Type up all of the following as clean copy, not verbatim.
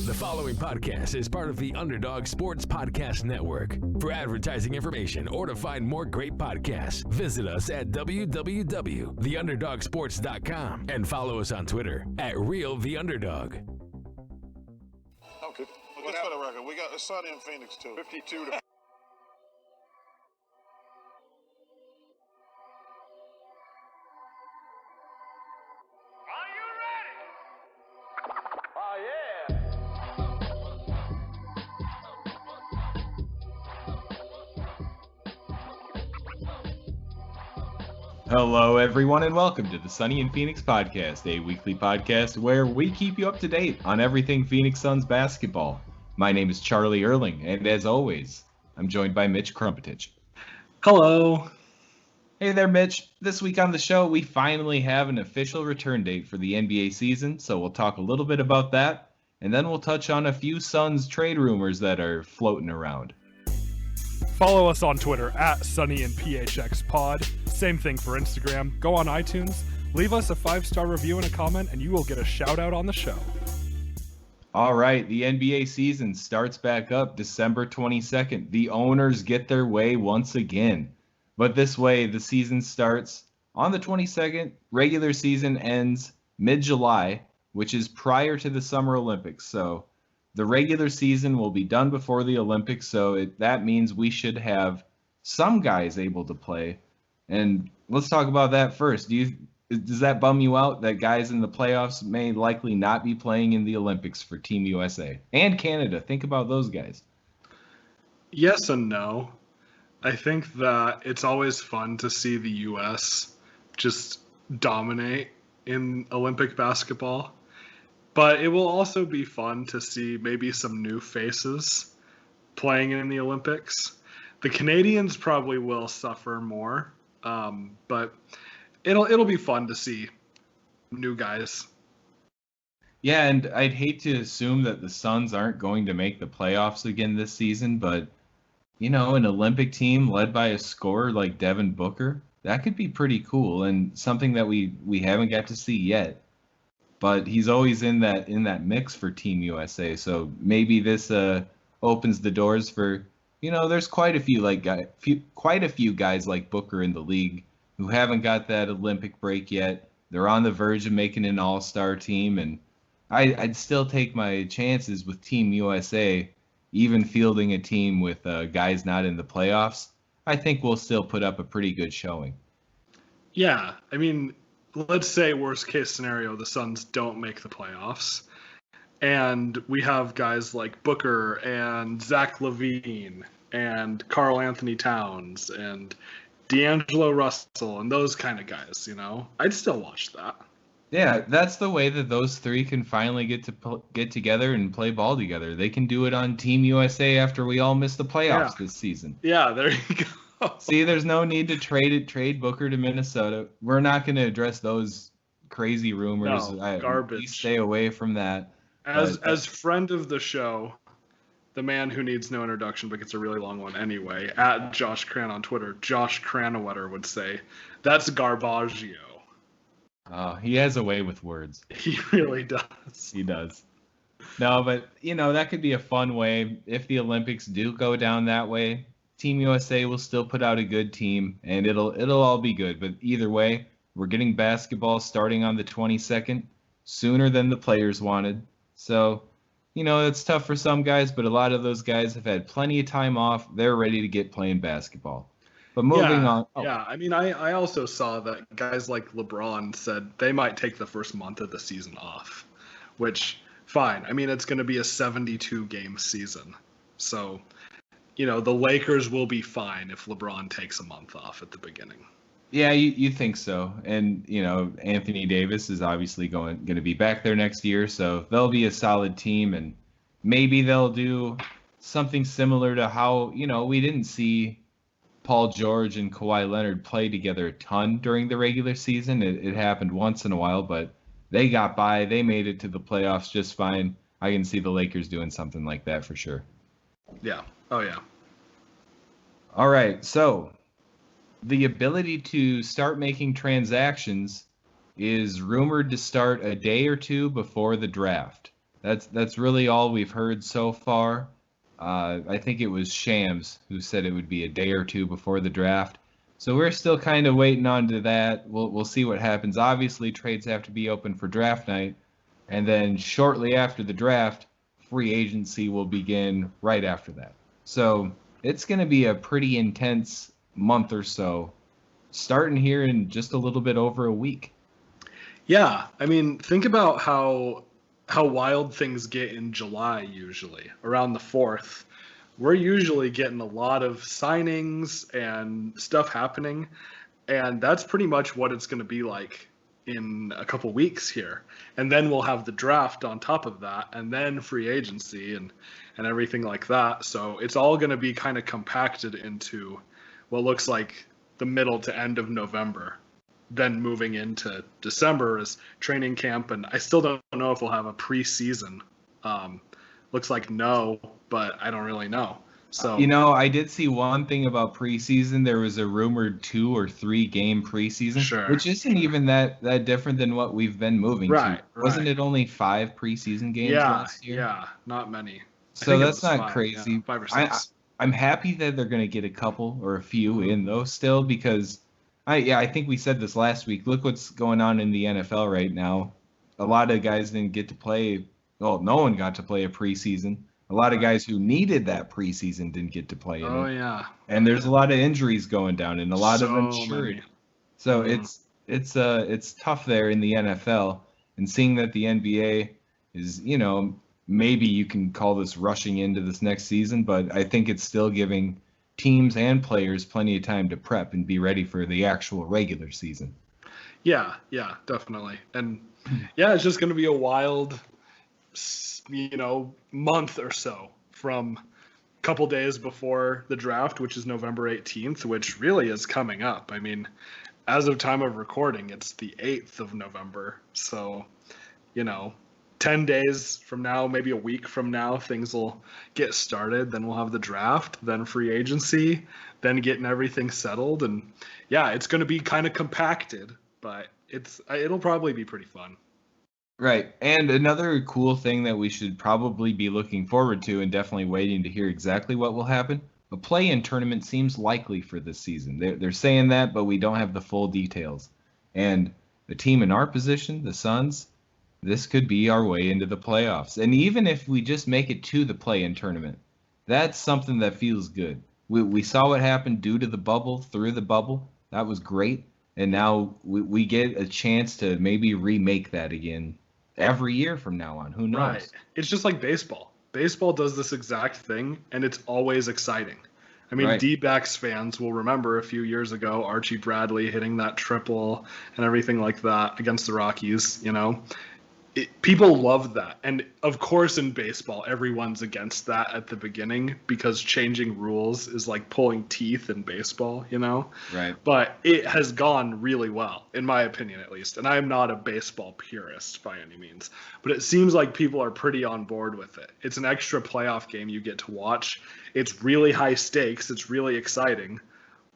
The following podcast is part of the Underdog Sports Podcast Network. For advertising information or to find more great podcasts, visit us at www.theunderdogsports.com and follow us on Twitter at RealTheUnderdog. Okay. Well, just for the record, we got it's sunny in Phoenix too. 52 to. Hello, everyone, and welcome to the Sunny in Phoenix podcast, a weekly podcast where we keep you up to date on everything Phoenix Suns basketball. My name is Charlie Erling, and as always, I'm joined by Mitch Krumpetich. Hello. Hey there, Mitch. This week on the show, we finally have an official return date for the NBA season, so we'll talk a little bit about that, and then we'll touch on a few Suns trade rumors that are floating around. Follow us on Twitter at Sunny and PHX Pod. Same thing for Instagram. Go on iTunes, leave us a 5-star review and a comment, and you will get a shout out on the show. All right, the NBA season starts back up December 22nd. The owners get their way once again. But this way, the season starts on the 22nd. Regular season ends mid-July, which is prior to the Summer Olympics. So the regular season will be done before the Olympics, so that means we should have some guys able to play. And let's talk about that first. Does that bum you out that guys in the playoffs may likely not be playing in the Olympics for Team USA and Canada? Think about those guys. Yes and no. I think that it's always fun to see the U.S. just dominate in Olympic basketball. But it will also be fun to see maybe some new faces playing in the Olympics. The Canadians probably will suffer more, but it'll be fun to see new guys. Yeah, and I'd hate to assume that the Suns aren't going to make the playoffs again this season, but, you know, an Olympic team led by a scorer like Devin Booker, that could be pretty cool and something that we haven't got to see yet. But he's always in that mix for Team USA, so maybe this opens the doors for, you know, there's quite a few guys like Booker in the league who haven't got that Olympic break yet. They're on the verge of making an all-star team, and I'd still take my chances with Team USA, even fielding a team with guys not in the playoffs. I think we'll still put up a pretty good showing. Yeah, I mean, let's say worst case scenario, the Suns don't make the playoffs. And we have guys like Booker and Zach LaVine and Karl Anthony Towns and D'Angelo Russell and those kind of guys, you know. I'd still watch that. Yeah, that's the way that those three can finally get together and play ball together. They can do it on Team USA after we all missed the playoffs this season. Yeah, there you go. See, there's no need to trade Booker to Minnesota. We're not going to address those crazy rumors. No, garbage. We stay away from that. As friend of the show, the man who needs no introduction but gets a really long one anyway, at Josh Cran on Twitter, Josh Cranawetter would say, that's Garbaggio. He has a way with words. He really does. He does. No, but, you know, that could be a fun way. If the Olympics do go down that way, Team USA will still put out a good team, and it'll all be good. But either way, we're getting basketball starting on the 22nd, sooner than the players wanted. So, you know, it's tough for some guys, but a lot of those guys have had plenty of time off. They're ready to get playing basketball. But moving on. Oh. Yeah, I mean, I also saw that guys like LeBron said they might take the first month of the season off, which, fine. I mean, it's going to be a 72-game season. So, you know, the Lakers will be fine if LeBron takes a month off at the beginning. Yeah, you think so. And, you know, Anthony Davis is obviously going to be back there next year, so they'll be a solid team, and maybe they'll do something similar to how, you know, we didn't see Paul George and Kawhi Leonard play together a ton during the regular season. It happened once in a while, but they got by. They made it to the playoffs just fine. I can see the Lakers doing something like that for sure. Yeah. Oh, yeah. All right, so the ability to start making transactions is rumored to start a day or two before the draft. That's really all we've heard so far. I think it was Shams who said it would be a day or two before the draft. So we're still kind of waiting on to that. We'll see what happens. Obviously, trades have to be open for draft night, and then shortly after the draft, free agency will begin right after that. So it's going to be a pretty intense month or so, starting here in just a little bit over a week. Yeah, I mean, think about how wild things get in July usually, around the 4th. We're usually getting a lot of signings and stuff happening, and that's pretty much what it's going to be like in a couple weeks here. And then we'll have the draft on top of that, and then free agency and everything like that. So it's all going to be kind of compacted into what looks like the middle to end of November. Then moving into December is training camp, and I still don't know if we'll have a preseason. Looks like no, but I don't really know. So I did see one thing about preseason. There was a rumored 2 or 3 game preseason, which isn't even that different than what we've been moving to. Wasn't it only 5 preseason games last year? Yeah, not many. So that's not 5, crazy. Yeah, 5 or 6. I'm happy that they're going to get a couple or a few in those still, because I think we said this last week. Look what's going on in the NFL right now. A lot of guys didn't get to play. Well, no one got to play a preseason. A lot of guys who needed that preseason didn't get to play in it. Yeah. And there's a lot of injuries going down and a lot of injury. So it's tough there in the NFL. And seeing that the NBA is, maybe you can call this rushing into this next season, but I think it's still giving teams and players plenty of time to prep and be ready for the actual regular season. Yeah, definitely. And it's just going to be a wild, month or so from a couple days before the draft, which is November 18th, which really is coming up. I mean, as of time of recording, it's the 8th of November. So, 10 days from now, maybe a week from now, things will get started. Then we'll have the draft, then free agency, then getting everything settled. And it's going to be kind of compacted, but it'll probably be pretty fun. Right. And another cool thing that we should probably be looking forward to, and definitely waiting to hear exactly what will happen, a play-in tournament seems likely for this season. They're saying that, but we don't have the full details. And the team in our position, the Suns, this could be our way into the playoffs. And even if we just make it to the play-in tournament, that's something that feels good. We saw what happened due to the bubble, through the bubble. That was great. And now we get a chance to maybe remake that again every year from now on. Who knows? Right. It's just like baseball. Baseball does this exact thing, and it's always exciting. I mean, D-backs fans will remember a few years ago Archie Bradley hitting that triple and everything like that against the Rockies, people love that. And of course in baseball, everyone's against that at the beginning because changing rules is like pulling teeth in baseball, Right. But it has gone really well, in my opinion, at least. And I'm not a baseball purist by any means, but it seems like people are pretty on board with it. It's an extra playoff game you get to watch. It's really high stakes. It's really exciting.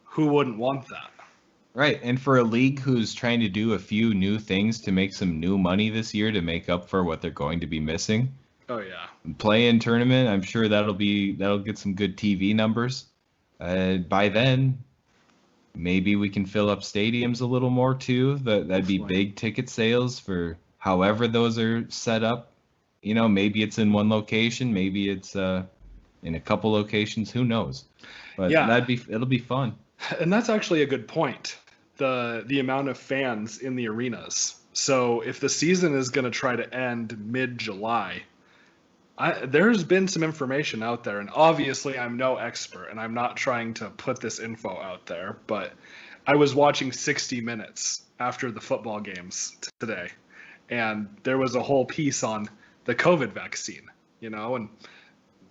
Who wouldn't want that? Right. And for a league who's trying to do a few new things to make some new money this year to make up for what they're going to be missing. Oh, yeah. Play-in tournament, I'm sure that'll get some good TV numbers. By then, maybe we can fill up stadiums a little more too. That'd be big ticket sales for however those are set up. Maybe it's in one location, maybe it's in a couple locations, who knows. But it'll be fun. And that's actually a good point. The amount of fans in the arenas. So if the season is going to try to end mid-July, there's been some information out there, and obviously I'm no expert, and I'm not trying to put this info out there, but I was watching 60 Minutes after the football games today, and there was a whole piece on the COVID vaccine, and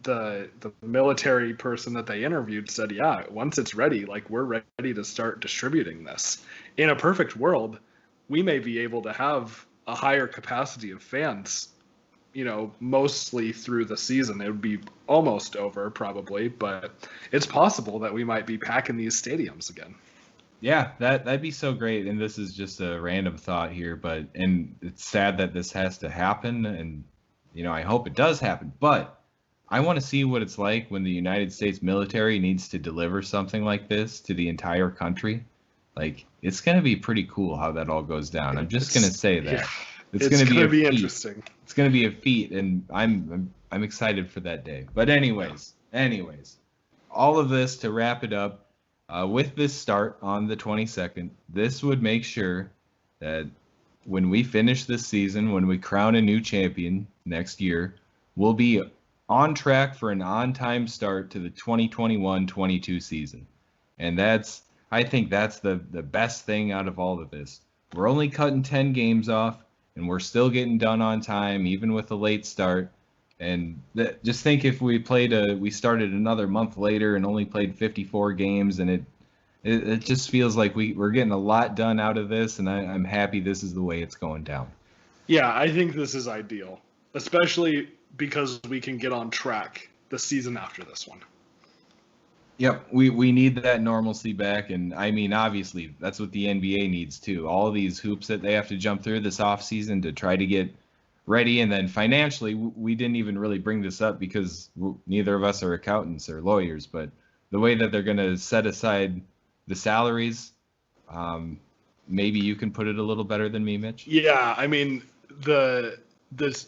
the military person that they interviewed said, once it's ready, we're ready to start distributing this. In a perfect world, we may be able to have a higher capacity of fans, mostly through the season. It would be almost over probably, but it's possible that we might be packing these stadiums again. Yeah, that'd be so great. And this is just a random thought here, and it's sad that this has to happen. And I hope it does happen. But I want to see what it's like when the United States military needs to deliver something like this to the entire country. Like, it's going to be pretty cool how that all goes down. I'm just going to say that. Yeah, It's going to be interesting. It's going to be a feat, and I'm excited for that day. But anyways, all of this to wrap it up, with this start on the 22nd, this would make sure that when we finish this season, when we crown a new champion next year, we'll be on track for an on-time start to the 2021-22 season. And I think that's the best thing out of all of this. We're only cutting 10 games off, and we're still getting done on time, even with a late start. And just think if we started another month later and only played 54 games, and it just feels like we're getting a lot done out of this, and I'm happy this is the way it's going down. Yeah, I think this is ideal, especially because we can get on track the season after this one. Yep, we need that normalcy back, and I mean, obviously, that's what the NBA needs too. All these hoops that they have to jump through this offseason to try to get ready, and then financially, we didn't even really bring this up because neither of us are accountants or lawyers, but the way that they're going to set aside the salaries, maybe you can put it a little better than me, Mitch. Yeah, I mean, the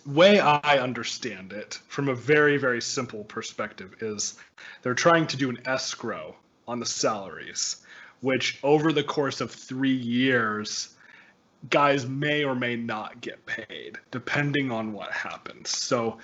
way I understand it from a very, very simple perspective is they're trying to do an escrow on the salaries, which over the course of 3 years, guys may or may not get paid, depending on what happens. So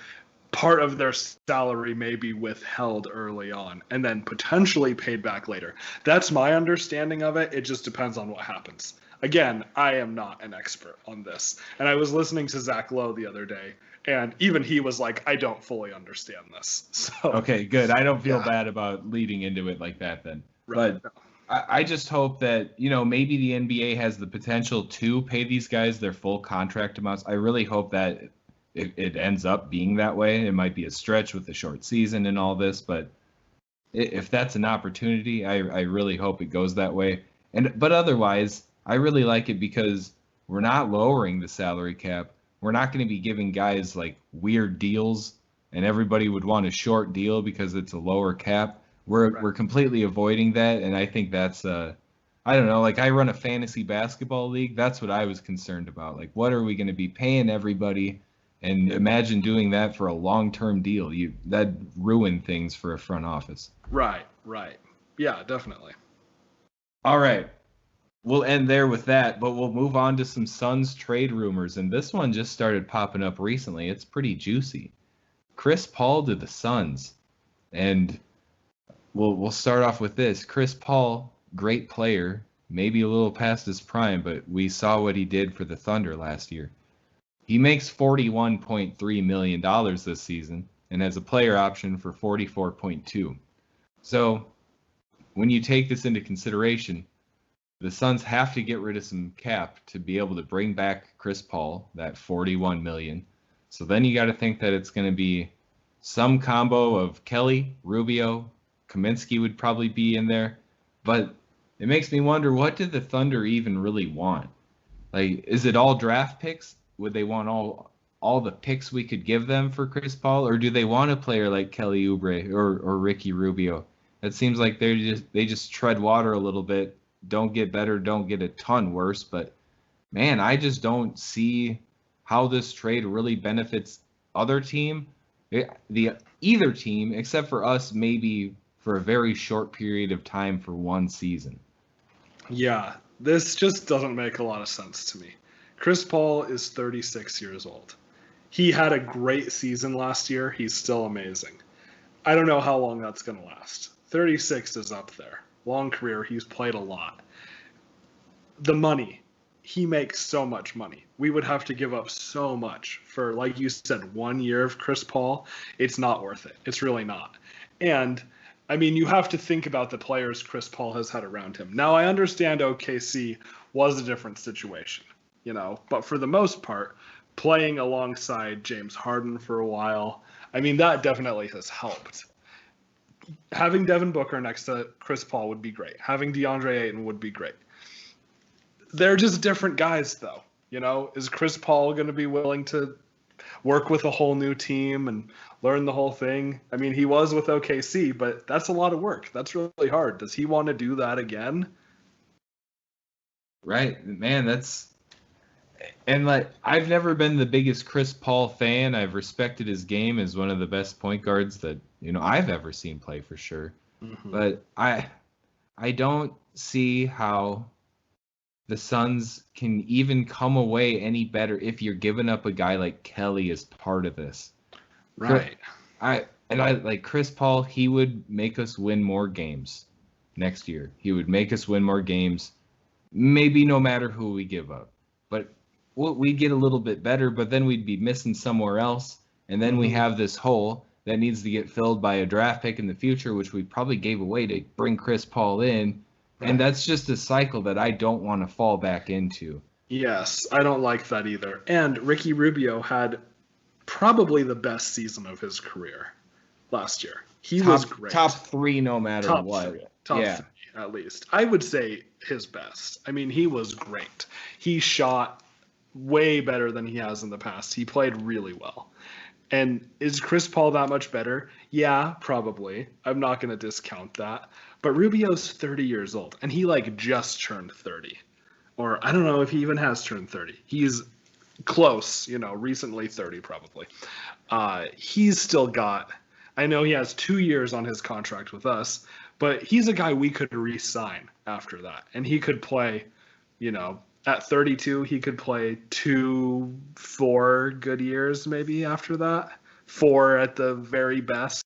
part of their salary may be withheld early on and then potentially paid back later. That's my understanding of it. It just depends on what happens. Again, I am not an expert on this. And I was listening to Zach Lowe the other day, and even he was like, I don't fully understand this. So okay, good. I don't feel bad about leading into it like that then. Right. But I just hope that, maybe the NBA has the potential to pay these guys their full contract amounts. I really hope that it ends up being that way. It might be a stretch with the short season and all this, but if that's an opportunity, I really hope it goes that way. But otherwise, I really like it because we're not lowering the salary cap. We're not going to be giving guys like weird deals, and everybody would want a short deal because it's a lower cap. We're completely avoiding that, and I think that's I don't know, like I run a fantasy basketball league. That's what I was concerned about. Like, what are we going to be paying everybody? And imagine doing that for a long-term deal. That'd ruin things for a front office. Right. Yeah, definitely. All right. We'll end there with that, but we'll move on to some Suns trade rumors, and this one just started popping up recently. It's pretty juicy. Chris Paul to the Suns, and we'll start off with this. Chris Paul, great player, maybe a little past his prime, but we saw what he did for the Thunder last year. He makes $41.3 million this season and has a player option for $44.2. So when you take this into consideration, the Suns have to get rid of some cap to be able to bring back Chris Paul, that $41 million. So then you got to think that it's going to be some combo of Kelly, Rubio, Kaminsky would probably be in there. But it makes me wonder, what did the Thunder even really want? Like, is it all draft picks? Would they want all the picks we could give them for Chris Paul? Or do they want a player like Kelly Oubre or Ricky Rubio? It seems like they just tread water a little bit. Don't get better, don't get a ton worse. But, man, I just don't see how this trade really benefits either team, except for us, maybe for a very short period of time for one season. Yeah, this just doesn't make a lot of sense to me. Chris Paul is 36 years old. He had a great season last year. He's still amazing. I don't know how long that's going to last. 36 is up there. Long career. He's played a lot. The money. He makes so much money. We would have to give up so much for, like you said, 1 year of Chris Paul. It's not worth it. It's really not. And, I mean, you have to think about the players Chris Paul has had around him. Now, I understand OKC was a different situation, but for the most part, playing alongside James Harden for a while, I mean, that definitely has helped. Having Devin Booker next to Chris Paul would be great. Having DeAndre Ayton would be great. They're just different guys, though. Is Chris Paul going to be willing to work with a whole new team and learn the whole thing. I mean, he was with OKC, but that's a lot of work. That's really hard. Does he want to do that again? Right, man. And like, I've never been the biggest Chris Paul fan. I've respected his game as one of the best point guards that I've ever seen play for sure. Mm-hmm. But I don't see how the Suns can even come away any better if you're giving up a guy like Kelly as part of this. Right. I like Chris Paul. He would make us win more games next year. He would make us win more games, maybe no matter who we give up. But we'd get a little bit better, but then we'd be missing somewhere else. And then we have this hole that needs to get filled by a draft pick in the future, which we probably gave away to bring Chris Paul in. And that's just a cycle that I don't want to fall back into. Yes, I don't like that either. And Ricky Rubio had probably the best season of his career last year. He was great. Top 3 no matter what. Top 3, at least. I would say his best. I mean, he was great. He shot way better than he has in the past. He played really well. And is Chris Paul that much better? Yeah, probably. I'm not going to discount that. But Rubio's 30 years old, and he just turned 30. Or I don't know if he even has turned 30. He's close, recently 30 probably. He's still got, I know he has 2 years on his contract with us, but he's a guy we could re-sign after that. And he could play, at 32, he could play 2-4 good years maybe after that. 4 at the very best.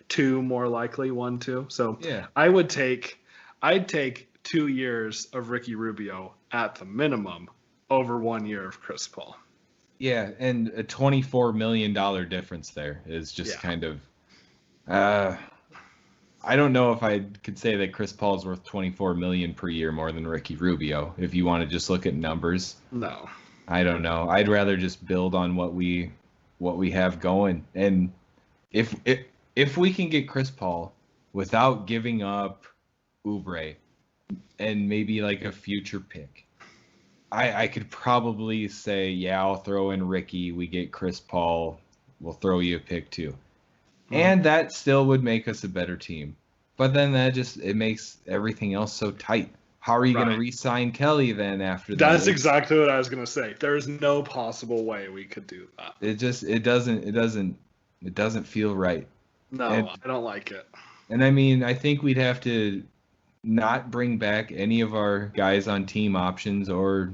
2 more likely, 1, 2. So yeah. I'd take 2 years of Ricky Rubio at the minimum over 1 year of Chris Paul. Yeah, and a $24 million difference there is just kind of I don't know if I could say that Chris Paul is worth $24 million per year more than Ricky Rubio, if you want to just look at numbers. No. I don't know. I'd rather just build on what we have going. And if we can get Chris Paul without giving up Oubre and maybe a future pick, I could probably say, yeah, I'll throw in Ricky. We get Chris Paul. We'll throw you a pick too. And that still would make us a better team. But then it makes everything else so tight. How are you going to re-sign Kelly then after that? That's exactly what I was going to say. There's no possible way we could do that. It doesn't feel right. No, I don't like it. And I mean, I think we'd have to not bring back any of our guys on team options, or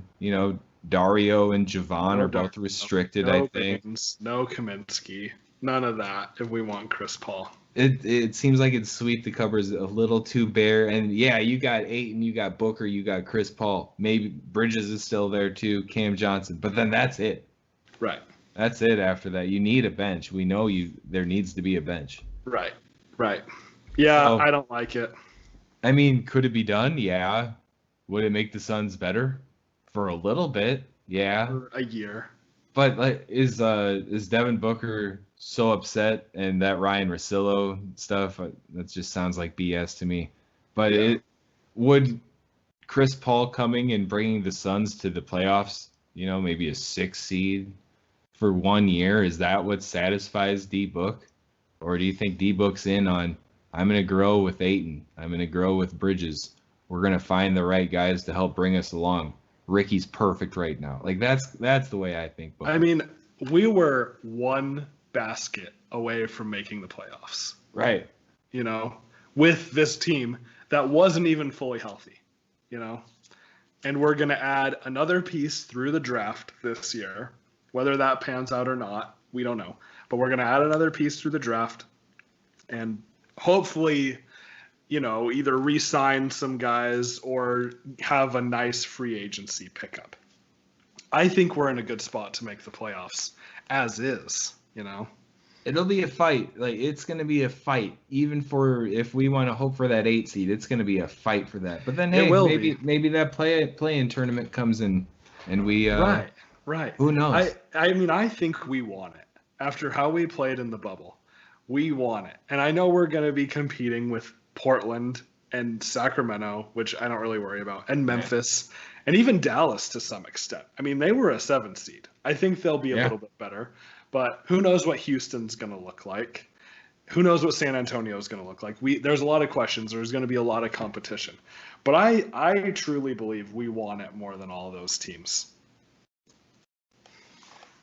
Dario and Javon are both restricted. I think no Kaminsky, none of that. If we want Chris Paul, it seems like it's sweep the covers a little too bare. And yeah, you got Ayton, you got Booker, you got Chris Paul. Maybe Bridges is still there too, Cam Johnson. But then that's it. Right. That's it. After that, you need a bench. We know there needs to be a bench. Right. Yeah, so, I don't like it. I mean, could it be done? Yeah. Would it make the Suns better? For a little bit, yeah. For a year. But is Devin Booker so upset, and that Ryan Russillo stuff? That just sounds like BS to me. But would Chris Paul coming and bringing the Suns to the playoffs, maybe a 6 seed for 1 year, is that what satisfies D-Book? Or do you think D-Book's in on, I'm going to grow with Ayton, I'm going to grow with Bridges, we're going to find the right guys to help bring us along? Ricky's perfect right now. That's the way I think. I mean, we were 1 basket away from making the playoffs. Right. With this team that wasn't even fully healthy, And we're going to add another piece through the draft this year. Whether that pans out or not, we don't know. But we're going to add another piece through the draft and hopefully, either re-sign some guys or have a nice free agency pickup. I think we're in a good spot to make the playoffs as is, It'll be a fight. It's going to be a fight. Even for if we want to hope for that 8 seed, it's going to be a fight for that. But then, maybe that play-in tournament comes in and we Right. Who knows? I think we want it. After how we played in the bubble, we want it. And I know we're going to be competing with Portland and Sacramento, which I don't really worry about, and Memphis, and even Dallas to some extent. I mean, they were a 7 seed. I think they'll be a little bit better. But who knows what Houston's going to look like? Who knows what San Antonio is going to look like? There's a lot of questions. There's going to be a lot of competition. But I truly believe we want it more than all those teams.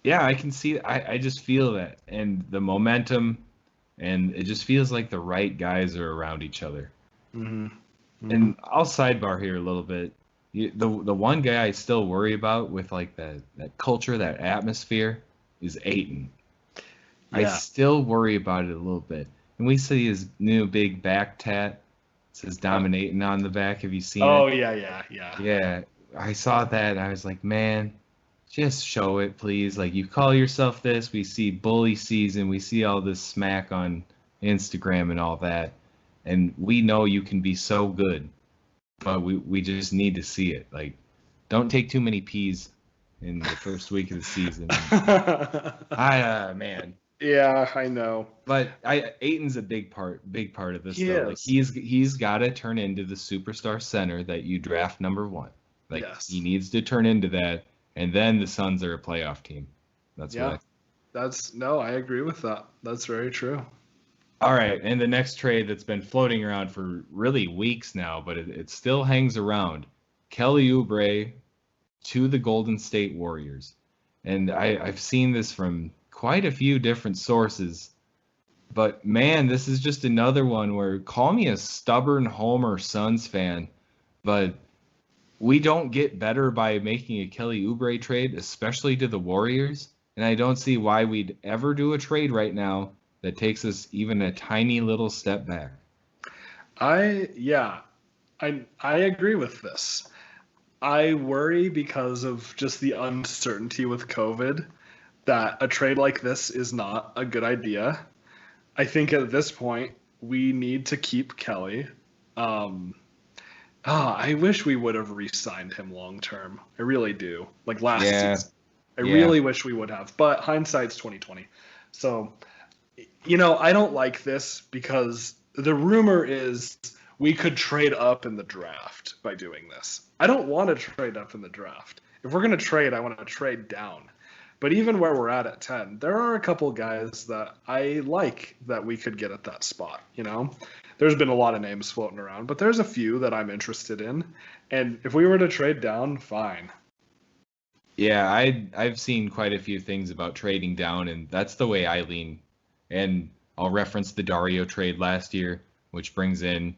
Yeah, I can see. I just feel that, and the momentum, and it just feels like the right guys are around each other. Mm-hmm. Mm-hmm. And I'll sidebar here a little bit. The one guy I still worry about with like that culture, that atmosphere, is Ayton. I still worry about it a little bit. And we see his new big back tat. It says dominating on the back. Have you seen it? Oh, yeah. Yeah, I saw that. And I was like, man, just show it, please. Like, you call yourself this. We see bully season. We see all this smack on Instagram and all that. And we know you can be so good. But we just need to see it. Like, don't take too many P's in the first week of the season. Man. Yeah, I know. But Ayton's a big part of this. He though. is. Like he's got to turn into the superstar center that you draft number 1. Like he needs to turn into that, and then the Suns are a playoff team. That's what. I agree with that. That's very true. All right, and the next trade that's been floating around for really weeks now, but it still hangs around. Kelly Oubre to the Golden State Warriors, and I've seen this from quite a few different sources, but man, this is just another one where, call me a stubborn Homer Suns fan, but we don't get better by making a Kelly Oubre trade, especially to the Warriors, and I don't see why we'd ever do a trade right now that takes us even a tiny little step back. I agree with this. I worry because of just the uncertainty with COVID that a trade like this is not a good idea. I think at this point we need to keep Kelly. I wish we would have re-signed him long term. I really do. Like last season. I really wish we would have. But hindsight's 2020. So, I don't like this because the rumor is we could trade up in the draft by doing this. I don't want to trade up in the draft. If we're going to trade, I want to trade down. But even where we're at 10, there are a couple guys that I like that we could get at that spot, There's been a lot of names floating around, but there's a few that I'm interested in. And if we were to trade down, fine. Yeah, I've seen quite a few things about trading down, and that's the way I lean. And I'll reference the Dario trade last year, which brings in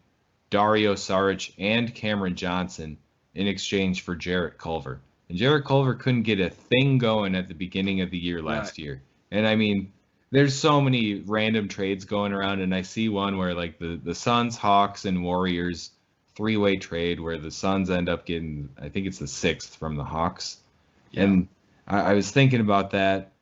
Dario Saric and Cameron Johnson in exchange for Jarrett Culver. And Jarrett Culver couldn't get a thing going at the beginning of the year last year. And I mean, there's so many random trades going around, and I see one where like the Suns, Hawks, and Warriors 3-way trade where the Suns end up getting, I think it's the 6th from the Hawks. Yeah. And I was thinking about that,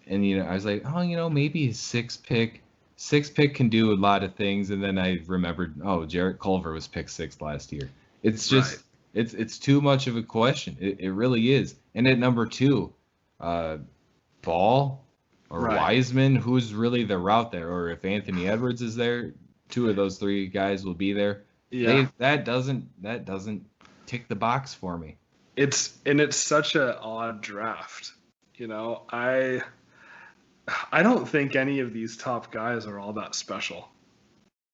and I was like, maybe a 6th pick can do a lot of things. And then I remembered, Jarrett Culver was picked 6th last year. It's just it's too much of a question. It really is. And at number 2, Ball or Wiseman, who's really the route there, or if Anthony Edwards is there, 2 of those 3 guys will be there. Yeah, that doesn't tick the box for me. It's such an odd draft. I don't think any of these top guys are all that special.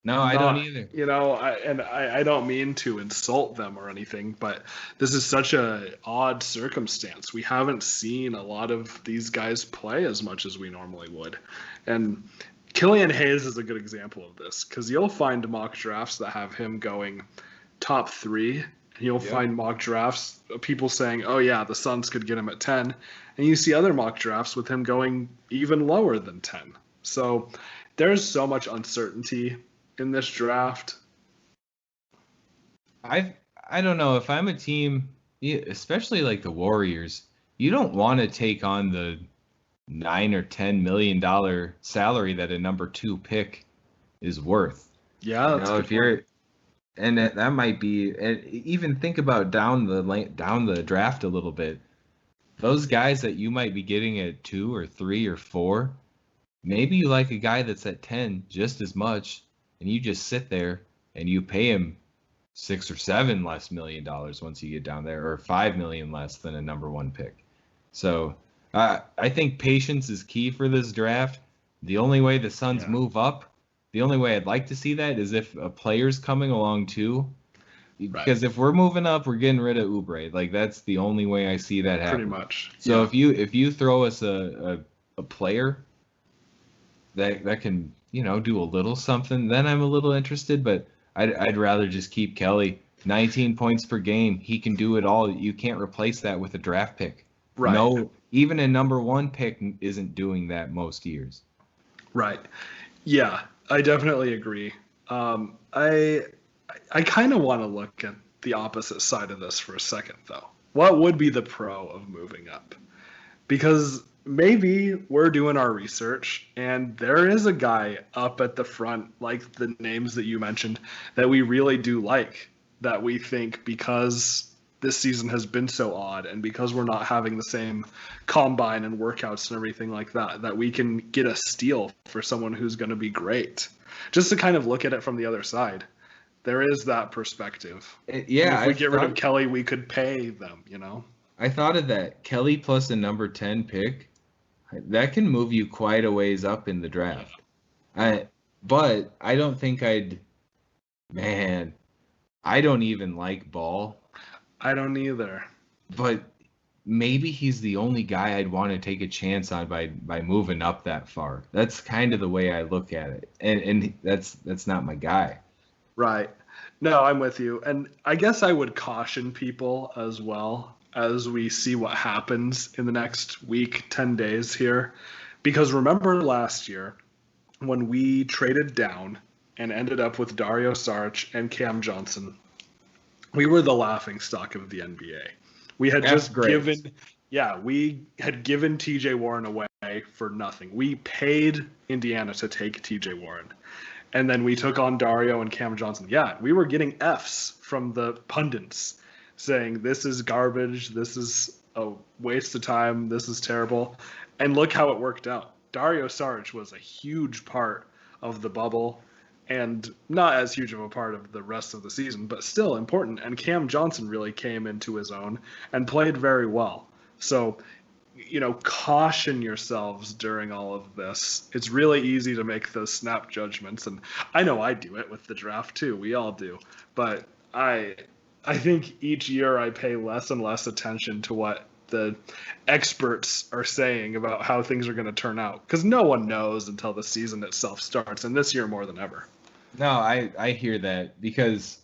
No, I don't either. I don't mean to insult them or anything, but this is such a odd circumstance. We haven't seen a lot of these guys play as much as we normally would. And Killian Hayes is a good example of this, because you'll find mock drafts that have him going top 3, and you'll find mock drafts, people saying, oh yeah, the Suns could get him at 10, and you see other mock drafts with him going even lower than 10. So there's so much uncertainty in this draft. I don't know, if I'm a team, especially like the Warriors, you don't want to take on the $9 or $10 million salary that a number 2 pick is worth. Yeah, that's if you're, and that might be, and even think about down the draft a little bit. Those guys that you might be getting at 2 or 3 or 4, maybe you like a guy that's at 10 just as much, and you just sit there and you pay him $6 or $7 less million once you get down there, or $5 million less than a number 1 pick. So I think patience is key for this draft. The only way the Suns move up, the only way I'd like to see that is if a player's coming along too. Because if we're moving up, we're getting rid of Oubre. Like that's the only way I see that happen. Pretty much. So if you throw us a player that can do a little something, then I'm a little interested. But I'd rather just keep Kelly. 19 points per game. He can do it all. You can't replace that with a draft pick. Right. No, even a number 1 pick isn't doing that most years. Right. Yeah, I definitely agree. I kind of want to look at the opposite side of this for a second, though. What would be the pro of moving up? Because maybe we're doing our research and there is a guy up at the front, like the names that you mentioned, that we really do like, that we think because this season has been so odd and because we're not having the same combine and workouts and everything like that, that we can get a steal for someone who's going to be great. Just to kind of look at it from the other side. There is that perspective. Yeah. If we get rid of Kelly, we could pay them, I thought of that. Kelly plus a number 10 pick, that can move you quite a ways up in the draft. But I don't think I don't even like Ball. I don't either. But maybe he's the only guy I'd want to take a chance on by moving up that far. That's kind of the way I look at it. And that's not my guy. Right. No, I'm with you. And I guess I would caution people as well as we see what happens in the next week, 10 days here. Because remember last year when we traded down and ended up with Dario Saric and Cam Johnson, we were the laughingstock of the NBA. We had given TJ Warren away for nothing. We paid Indiana to take TJ Warren. And then we took on Dario and Cam Johnson. Yeah, we were getting Fs from the pundits saying this is garbage, this is a waste of time, this is terrible. And look how it worked out. Dario Saric was a huge part of the bubble and not as huge of a part of the rest of the season, but still important. And Cam Johnson really came into his own and played very well. So, caution yourselves during all of this. It's really easy to make those snap judgments. And I know I do it with the draft too. We all do. But I think each year I pay less and less attention to what the experts are saying about how things are going to turn out, because no one knows until the season itself starts, and this year more than ever. No, I hear that, because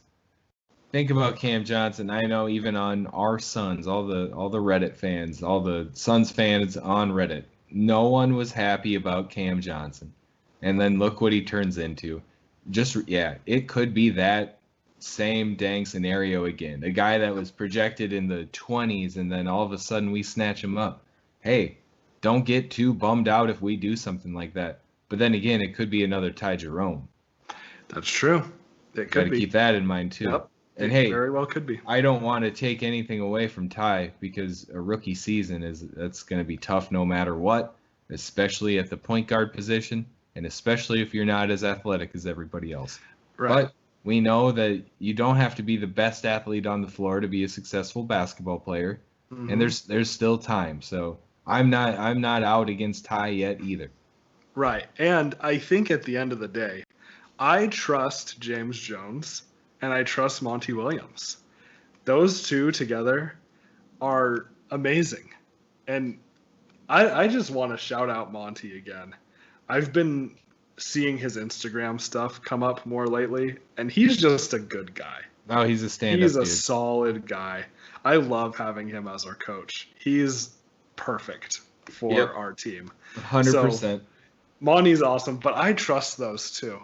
think about Cam Johnson. I know even on our Suns, all the Reddit fans, all the Suns fans on Reddit, no one was happy about Cam Johnson, and then look what he turns into. It could be that same dang scenario again. A guy that was projected in the 20s, and then all of a sudden we snatch him up. Hey, don't get too bummed out if we do something like that. But then again, it could be another Ty Jerome. That's true. It could be. Keep that in mind too. Yep. And hey, very well could be. I don't want to take anything away from Ty, because a rookie season that's going to be tough no matter what, especially at the point guard position, and especially if you're not as athletic as everybody else. Right. But we know that you don't have to be the best athlete on the floor to be a successful basketball player, and there's still time. So I'm not out against Ty yet either. Right, and I think at the end of the day, I trust James Jones and I trust Monty Williams. Those two together are amazing, and I just want to shout out Monty again. I've been seeing his Instagram stuff come up more lately, and he's just a good guy. Oh, he's a stand-up He's a dude. Solid guy. I love having him as our coach. He's perfect for our team. 100%. So, Monty's awesome, but I trust those two.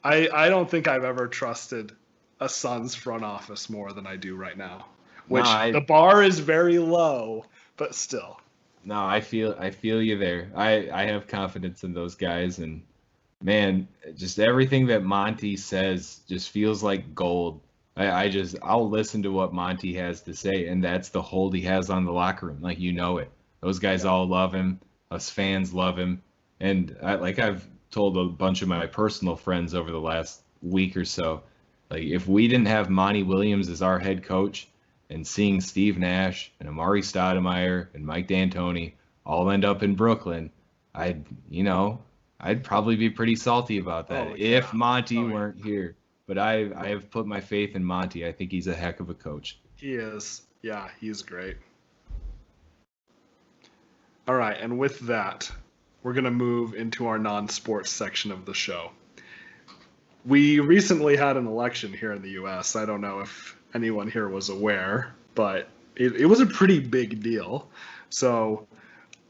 I don't think I've ever trusted a Suns front office more than I do right now. The bar is very low, but still. No, I feel you there. I have confidence in those guys, and man, just everything that Monty says just feels like gold. I'll listen to what Monty has to say, and that's the hold he has on the locker room. Like, it. Those guys all love him. Us fans love him. And I've told a bunch of my personal friends over the last week or so, like, if we didn't have Monty Williams as our head coach, and seeing Steve Nash and Amari Stoudemire and Mike D'Antoni all end up in Brooklyn, I'd probably be pretty salty about that if Monty weren't here. But I have put my faith in Monty. I think he's a heck of a coach. He is. Yeah, he's great. All right, and with that, we're going to move into our non-sports section of the show. We recently had an election here in the U.S. I don't know if anyone here was aware, but it was a pretty big deal. So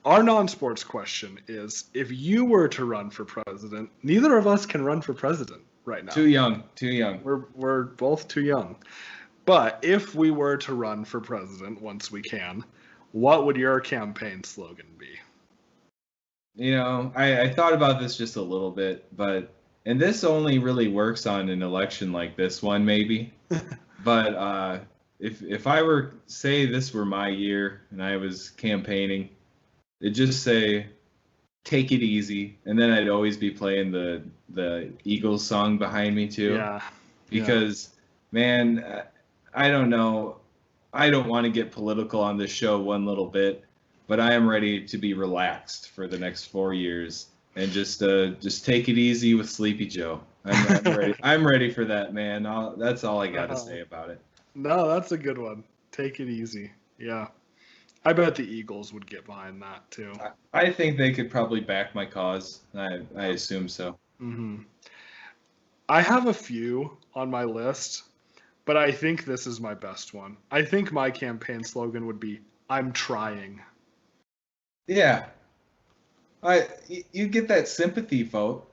our non-sports question is, if you were to run for president, neither of us can run for president right now. Too young. We're both too young. But if we were to run for president once we can, what would your campaign slogan be? I thought about this just a little bit, and this only really works on an election like this one, maybe. But if I were, say this were my year and I was campaigning, it'd just say, take it easy. And then I'd always be playing the Eagles song behind me too. Yeah. Because, man, I don't know. I don't want to get political on this show one little bit, but I am ready to be relaxed for the next 4 years and just take it easy with Sleepy Joe. I'm ready. I'm ready for that, man. That's all I got to say about it. No, that's a good one. Take it easy. Yeah. I bet the Eagles would get behind that too. I think they could probably back my cause. I assume so. Mm-hmm. I have a few on my list, but I think this is my best one. I think my campaign slogan would be, I'm trying. Yeah. You get that sympathy vote.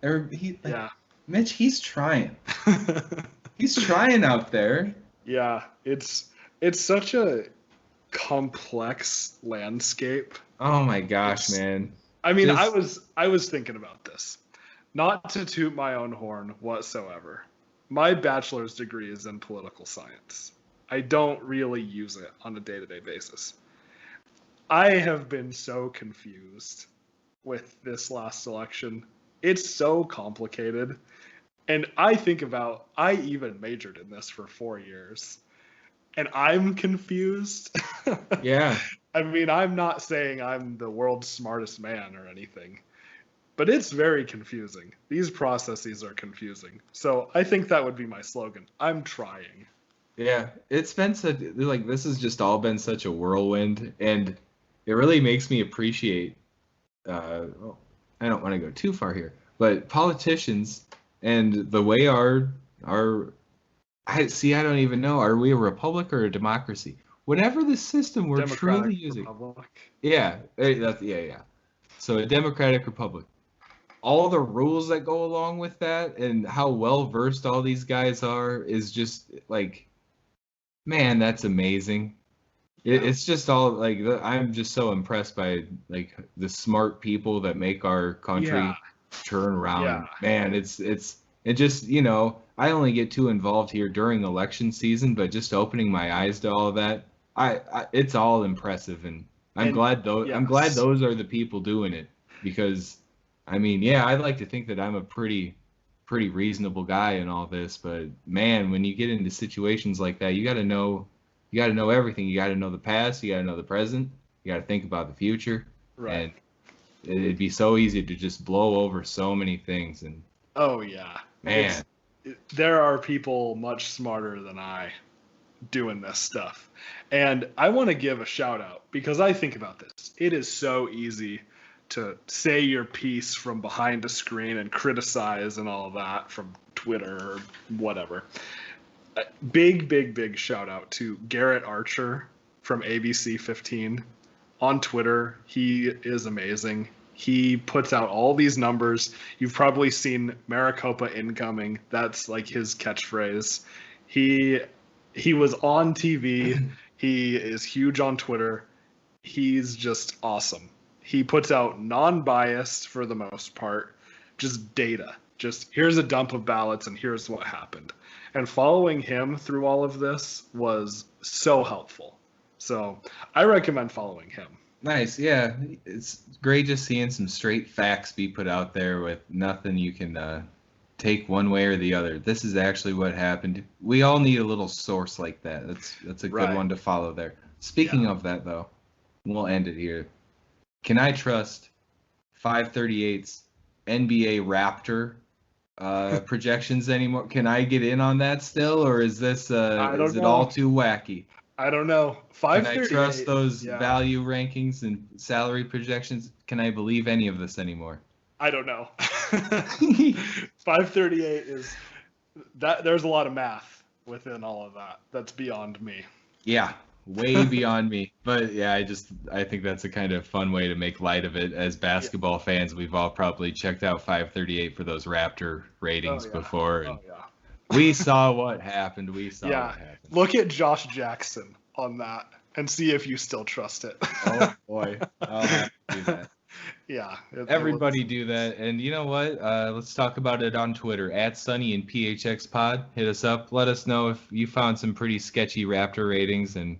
Mitch, he's trying. He's trying out there. Yeah, it's such a complex landscape. Oh my gosh, man. I mean, I was thinking about this. Not to toot my own horn whatsoever. My bachelor's degree is in political science. I don't really use it on a day-to-day basis. I have been so confused with this last election. It's so complicated. And I even majored in this for 4 years. And I'm confused. Yeah. I mean, I'm not saying I'm the world's smartest man or anything, but it's very confusing. These processes are confusing. So I think that would be my slogan. I'm trying. Yeah, it's been this has just all been such a whirlwind, and it really makes me appreciate, I don't want to go too far here, but politicians and the way I don't even know, are we a republic or a democracy? Whatever the system we're truly using. Republic. Yeah. So a democratic republic. All the rules that go along with that and how well versed all these guys are is just like, man, that's amazing. Yeah. It's just all I'm just so impressed by the smart people that make our country turn around. Yeah. Man, it just, I only get too involved here during election season, but just opening my eyes to all of that, it's all impressive, and I'm glad those are the people doing it, because I mean, I'd like to think that I'm a pretty reasonable guy in all this, but man, when you get into situations like that, you got to know everything. You got to know the past, you got to know the present, you got to think about the future. Right. And it'd be so easy to just blow over so many things. And oh yeah, man, there are people much smarter than I doing this stuff. And I want to give a shout out, because I think about this. It is so easy to say your piece from behind a screen and criticize and all of that from Twitter or whatever. Big shout out to Garrett Archer from ABC 15 on Twitter. He is amazing. He puts out all these numbers. You've probably seen Maricopa incoming. That's like his catchphrase. He was on TV. He is huge on Twitter. He's just awesome. He puts out non-biased for the most part, just data. Just here's a dump of ballots and here's what happened. And following him through all of this was so helpful. So I recommend following him. Nice. Yeah. It's great just seeing some straight facts be put out there with nothing you can take one way or the other. This is actually what happened. We all need a little source like that. That's a good one to follow there. Speaking of that, though, we'll end it here. Can I trust 538's NBA Raptor projections anymore? Can I get in on that still, or is this is it all too wacky? I don't know. Can I trust those value rankings and salary projections? Can I believe any of this anymore? I don't know. 538 is that. There's a lot of math within all of that. That's beyond me. Yeah, way beyond me. But yeah, I think that's a kind of fun way to make light of it. As basketball fans, we've all probably checked out 538 for those Raptor ratings before. And we saw what happened. What happened. Look at Josh Jackson on that and see if you still trust it. Oh boy, I'll have to do that. Yeah. Everybody do that. And you know what? Let's talk about it on Twitter, @Sunny and PHX Pod. Hit us up. Let us know if you found some pretty sketchy Raptor ratings and